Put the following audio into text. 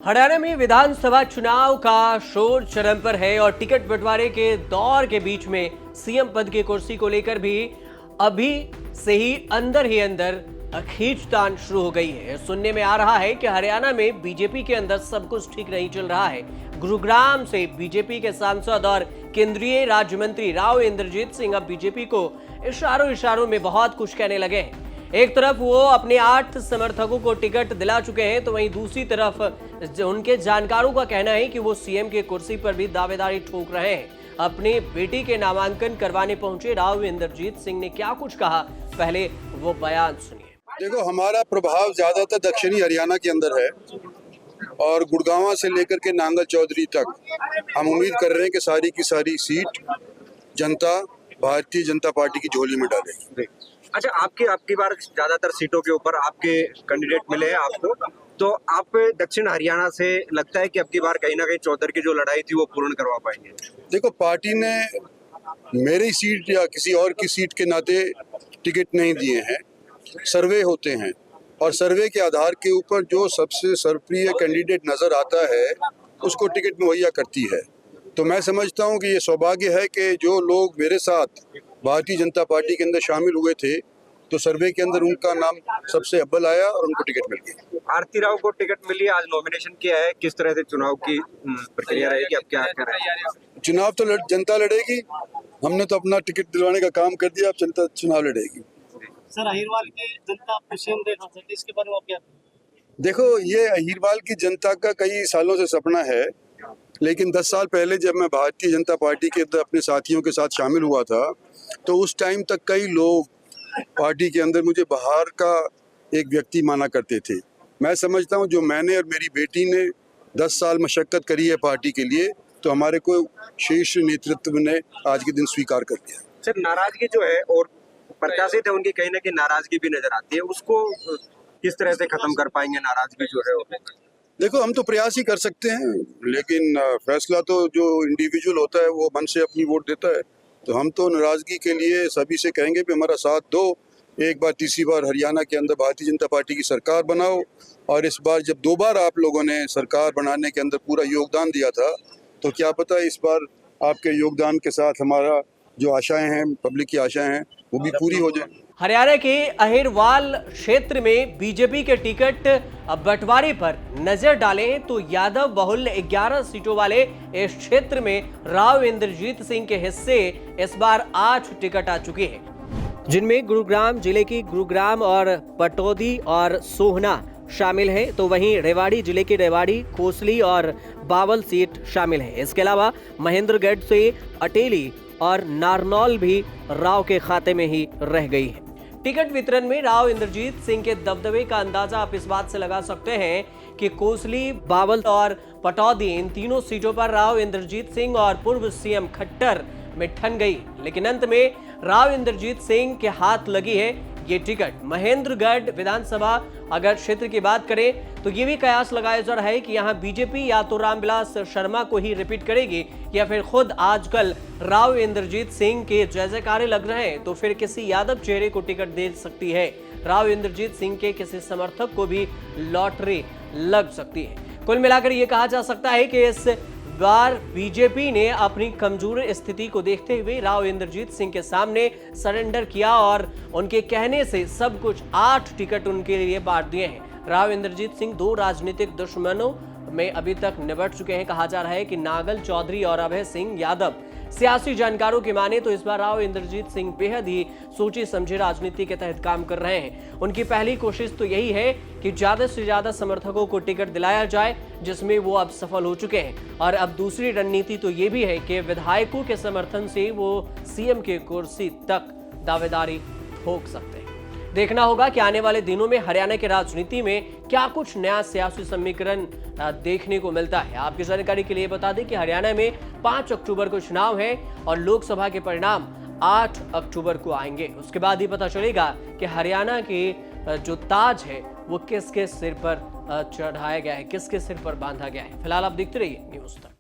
हरियाणा में विधानसभा चुनाव का शोर चरम पर है और टिकट बंटवारे के दौर के बीच में सीएम पद की कुर्सी को लेकर भी अभी से ही अंदर खींचतान शुरू हो गई है। सुनने में आ रहा है कि हरियाणा में बीजेपी के अंदर सब कुछ ठीक नहीं चल रहा है। गुरुग्राम से बीजेपी के सांसद और केंद्रीय राज्य मंत्री राव इंद्रजीत सिंह अब बीजेपी को इशारों में बहुत कुछ कहने लगे हैं। एक तरफ वो अपने 8 समर्थकों को टिकट दिला चुके हैं, तो वहीं दूसरी तरफ उनके जानकारों का कहना है कि वो सीएम की कुर्सी पर भी दावेदारी ठोक रहे हैं। अपनी बेटी के नामांकन करवाने पहुंचे राव इंद्रजीत सिंह ने क्या कुछ कहा, पहले वो बयान सुनिए। देखो, हमारा प्रभाव ज्यादातर दक्षिणी हरियाणा के अंदर है और गुड़गांव से लेकर के नांगल चौधरी तक हम उम्मीद कर रहे हैं कि सारी की सारी सीट जनता भारतीय जनता पार्टी की झोली में डालेगी। अच्छा, आपकी बार ज्यादातर सीटों के ऊपर आपके कैंडिडेट मिले हैं आपको, तो आप दक्षिण हरियाणा से लगता है कि अब की बार कहीं ना कहीं चौधरी की जो लड़ाई थी वो पूर्ण करवा पाएंगे? देखो, पार्टी ने मेरी सीट या किसी और की सीट के नाते टिकट नहीं दिए हैं। सर्वे होते हैं और सर्वे के आधार के ऊपर जो सबसे सर्वप्रिय कैंडिडेट नजर आता है उसको टिकट मुहैया करती है। तो मैं समझता हूं कि ये सौभाग्य है कि जो लोग मेरे साथ भारतीय जनता पार्टी के अंदर शामिल हुए थे, तो सर्वे के अंदर उनका नाम सबसे अव्वल आया और उनको टिकट मिल गई। आरती राव को टिकट मिली, आज नॉमिनेशन किया है, किस तरह से चुनाव की प्रक्रिया रहेगी, अब क्या कर रहे हैं? चुनाव तो जनता लड़ेगी, हमने तो अपना टिकट दिलवाने का काम कर दिया, अब जनता चुनाव लड़ेगी। सर, अहिरवाल की जनता आपको सीएम देखना चाहती है, इसके बारे में आप क्या? देखो, ये अहिरवाल की जनता का कई सालों से सपना है, लेकिन 10 साल पहले जब मैं भारतीय जनता पार्टी के अंदर अपने साथियों के साथ शामिल हुआ था, तो उस टाइम तक कई लोग पार्टी के अंदर मुझे बाहर का एक व्यक्ति माना करते थे। मैं समझता हूं जो मैंने और मेरी बेटी ने 10 साल मशक्कत करी है पार्टी के लिए, तो हमारे को शीर्ष नेतृत्व ने आज के दिन स्वीकार कर लिया। सर, नाराजगी जो है और प्रत्याशी थे उनकी कहीं ना कहीं नाराजगी भी नजर आती है, उसको किस तरह से खत्म कर पाएंगे नाराजगी जो है? देखो, हम तो प्रयास ही कर सकते हैं, लेकिन फैसला तो जो इंडिविजुअल होता है वो मन से अपनी वोट देता है। तो हम तो नाराजगी के लिए सभी से कहेंगे कि हमारा साथ दो, एक बार तीसरी बार हरियाणा के अंदर भारतीय जनता पार्टी की सरकार बनाओ, और इस बार जब 2 बार आप लोगों ने सरकार बनाने के अंदर पूरा योगदान दिया था, तो क्या पता इस बार आपके योगदान के साथ हमारा जो आशाएं हैं, पब्लिक की आशाएं हैं, वो भी पूरी हो जाए। हरियाणा के अहिरवाल क्षेत्र में बीजेपी के टिकट बंटवारे पर नजर डालें तो यादव बहुल 11 सीटों वाले इस क्षेत्र में राव इंद्रजीत सिंह के हिस्से इस बार 8 टिकट आ चुके हैं, जिनमें गुरुग्राम जिले की गुरुग्राम और पटौदी और सोहना शामिल है, तो वहीं रेवाड़ी जिले की रेवाड़ी, कोसली और बावल सीट शामिल है। इसके अलावा महेंद्रगढ़ से अटेली और नारनौल भी राव के खाते में ही रह गई है। टिकट वितरण में राव इंद्रजीत सिंह के दबदबे का अंदाजा आप इस बात से लगा सकते हैं कि कोसली, बावल और पटौदी, इन तीनों सीटों पर राव इंद्रजीत सिंह और पूर्व सीएम खट्टर में ठन गई, लेकिन अंत में राव इंद्रजीत सिंह के हाथ लगी है ये टिकट। महेंद्रगढ़ विधानसभा अगर क्षेत्र की बात करें तो ये भी कयास लगाया जा रहा है कि यहाँ बीजेपी या तो रामविलास शर्मा को ही रिपीट करेगी या फिर खुद आजकल राव इंद्रजीत सिंह के जय जयकारे लग रहे हैं तो फिर किसी यादव चेहरे को टिकट दे सकती है। राव इंद्रजीत सिंह के किसी समर्थक को भी लॉटरी लग सकती है। कुल मिलाकर ये कहा जा सकता है कि इस बार बीजेपी ने अपनी कमजोर स्थिति को देखते हुए राव इंद्रजीत सिंह के सामने सरेंडर किया और उनके कहने से सब कुछ 8 टिकट उनके लिए बांट दिए हैं। राव इंद्रजीत सिंह 2 राजनीतिक दुश्मनों में अभी तक निपट चुके हैं। कहा जा रहा है कि नांगल चौधरी और अभय सिंह यादव। सियासी जानकारों की माने तो इस बार राव इंद्रजीत सिंह बेहद ही सोची समझी राजनीति के तहत काम कर रहे हैं। उनकी पहली कोशिश तो यही है कि ज्यादा से ज्यादा समर्थकों को टिकट दिलाया जाए, जिसमें वो अब सफल हो चुके हैं। और अब दूसरी रणनीति तो ये भी है कि विधायकों के समर्थन से वो सीएम की कुर्सी तक दावेदारी ठोक सकते हैं। देखना होगा कि आने वाले दिनों में हरियाणा की राजनीति में क्या कुछ नया सियासी समीकरण देखने को मिलता है। आपकी जानकारी के लिए बता दें कि हरियाणा में 5 अक्टूबर को चुनाव है और लोकसभा के परिणाम 8 अक्टूबर को आएंगे। उसके बाद ही पता चलेगा कि हरियाणा के जो ताज है वो किसके सिर पर चढ़ाया गया है, किसके सिर पर बांधा गया है। फिलहाल आप देखते रहिए न्यूज़ तक।